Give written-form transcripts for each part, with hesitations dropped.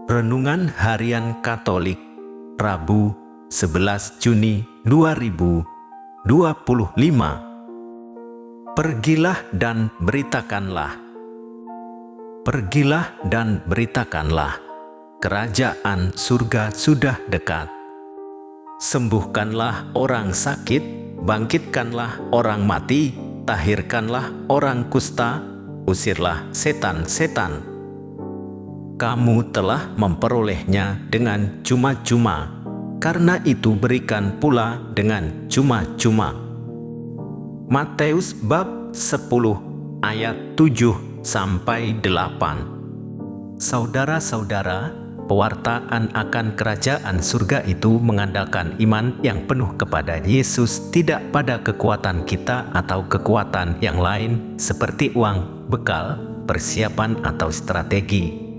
Renungan Harian Katolik, Rabu 11 Juni 2025. Pergilah dan beritakanlah. Pergilah dan beritakanlah, kerajaan surga sudah dekat. Sembuhkanlah orang sakit, bangkitkanlah orang mati, tahirkanlah orang kusta, usirlah setan-setan. Kamu telah memperolehnya dengan cuma-cuma, karena itu berikan pula dengan cuma-cuma. Matius bab 10 ayat 7-8. Saudara-saudara, pewartaan akan kerajaan surga itu mengandalkan iman yang penuh kepada Yesus, tidak pada kekuatan kita atau kekuatan yang lain seperti uang, bekal, persiapan atau strategi.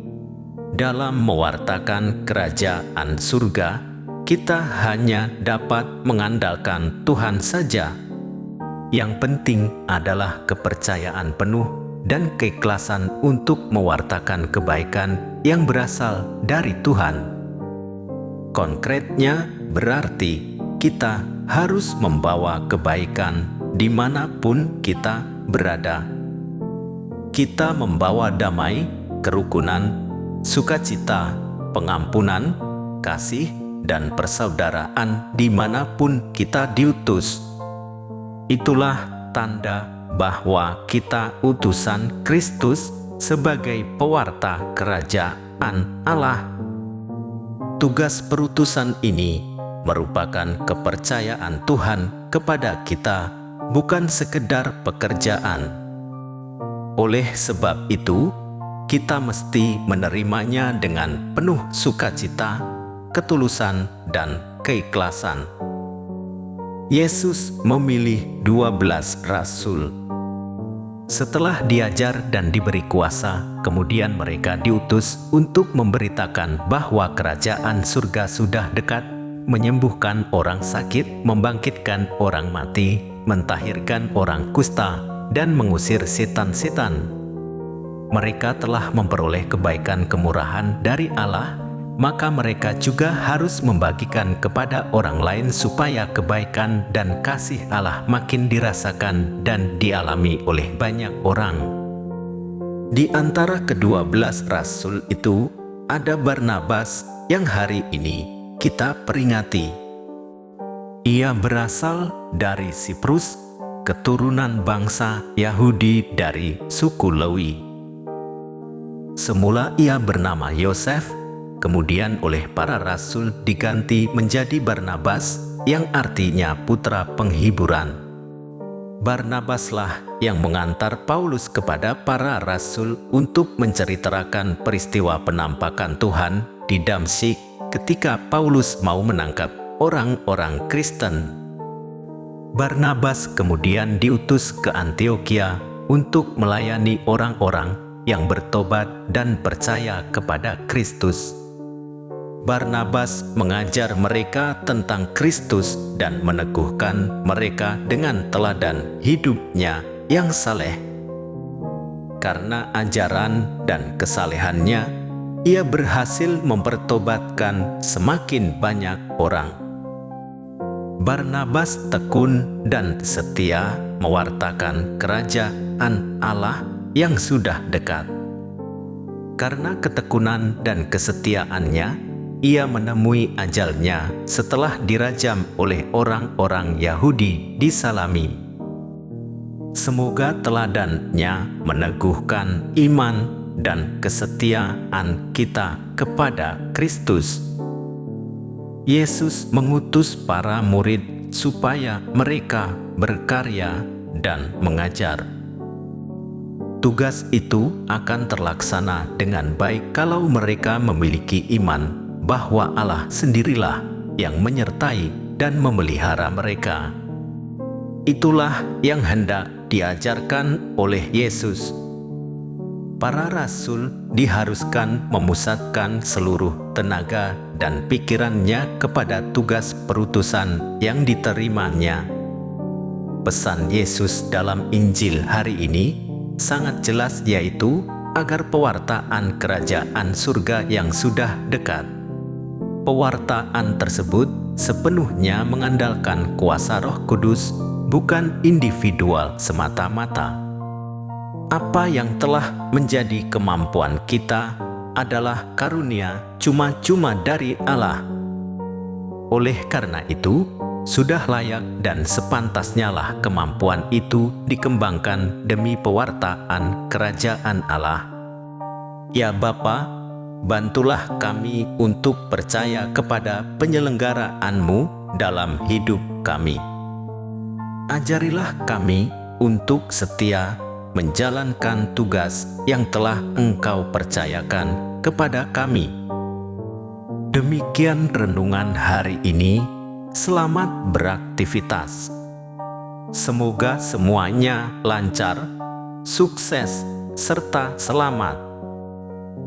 Dalam mewartakan kerajaan surga, kita hanya dapat mengandalkan Tuhan saja. Yang penting adalah kepercayaan penuh dan keikhlasan untuk mewartakan kebaikan yang berasal dari Tuhan. Konkretnya berarti kita harus membawa kebaikan dimanapun kita berada. Kita membawa damai, kerukunan, sukacita, pengampunan, kasih, dan persaudaraan dimanapun kita diutus. Itulah tanda bahwa kita utusan Kristus sebagai pewarta kerajaan Allah. Tugas perutusan ini merupakan kepercayaan Tuhan kepada kita, bukan sekedar pekerjaan. Oleh sebab itu, kita mesti menerimanya dengan penuh sukacita, ketulusan, dan keikhlasan. Yesus memilih 12 rasul. Setelah diajar dan diberi kuasa, kemudian mereka diutus untuk memberitakan bahwa kerajaan surga sudah dekat, menyembuhkan orang sakit, membangkitkan orang mati, mentahirkan orang kusta, dan mengusir setan-setan. Mereka telah memperoleh kebaikan kemurahan dari Allah, maka mereka juga harus membagikan kepada orang lain supaya kebaikan dan kasih Allah makin dirasakan dan dialami oleh banyak orang. Di antara ke-12 rasul itu ada Barnabas yang hari ini kita peringati. Ia berasal dari Siprus, keturunan bangsa Yahudi dari suku Lewi. Semula ia bernama Yosef, kemudian oleh para rasul diganti menjadi Barnabas, yang artinya putra penghiburan. Barnabaslah yang mengantar Paulus kepada para rasul untuk menceritakan peristiwa penampakan Tuhan di Damsyik ketika Paulus mau menangkap orang-orang Kristen. Barnabas kemudian diutus ke Antiokhia untuk melayani orang-orang yang bertobat dan percaya kepada Kristus. Barnabas mengajar mereka tentang Kristus dan meneguhkan mereka dengan teladan hidupnya yang saleh. Karena ajaran dan kesalehannya, ia berhasil mempertobatkan semakin banyak orang. Barnabas tekun dan setia mewartakan kerajaan Allah yang sudah dekat. Karena ketekunan dan kesetiaannya, ia menemui ajalnya setelah dirajam oleh orang-orang Yahudi di Salami. Semoga teladannya meneguhkan iman dan kesetiaan kita kepada Kristus. Yesus mengutus para murid supaya mereka berkarya dan mengajar. Tugas itu akan terlaksana dengan baik kalau mereka memiliki iman bahwa Allah sendirilah yang menyertai dan memelihara mereka. Itulah yang hendak diajarkan oleh Yesus. Para rasul diharuskan memusatkan seluruh tenaga dan pikirannya kepada tugas perutusan yang diterimanya. Pesan Yesus dalam Injil hari ini sangat jelas, yaitu agar pewartaan kerajaan surga yang sudah dekat. Pewartaan tersebut sepenuhnya mengandalkan kuasa Roh Kudus, bukan individual semata-mata. Apa yang telah menjadi kemampuan kita adalah karunia cuma-cuma dari Allah. Oleh karena itu, sudah layak dan sepantasnya lah kemampuan itu dikembangkan demi pewartaan kerajaan Allah. Ya Bapa, bantulah kami untuk percaya kepada penyelenggaraanmu dalam hidup kami. Ajarilah kami untuk setia menjalankan tugas yang telah Engkau percayakan kepada kami. Demikian renungan hari ini. Selamat beraktivitas. Semoga semuanya lancar, sukses, serta selamat.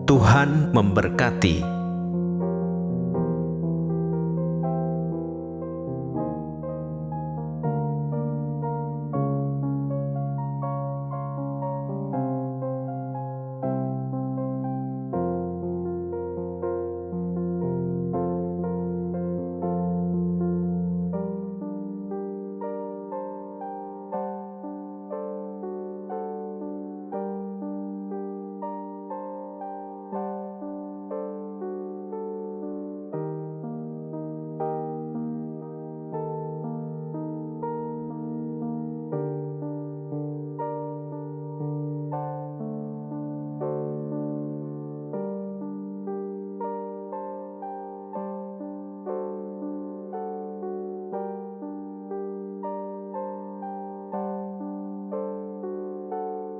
Tuhan memberkati.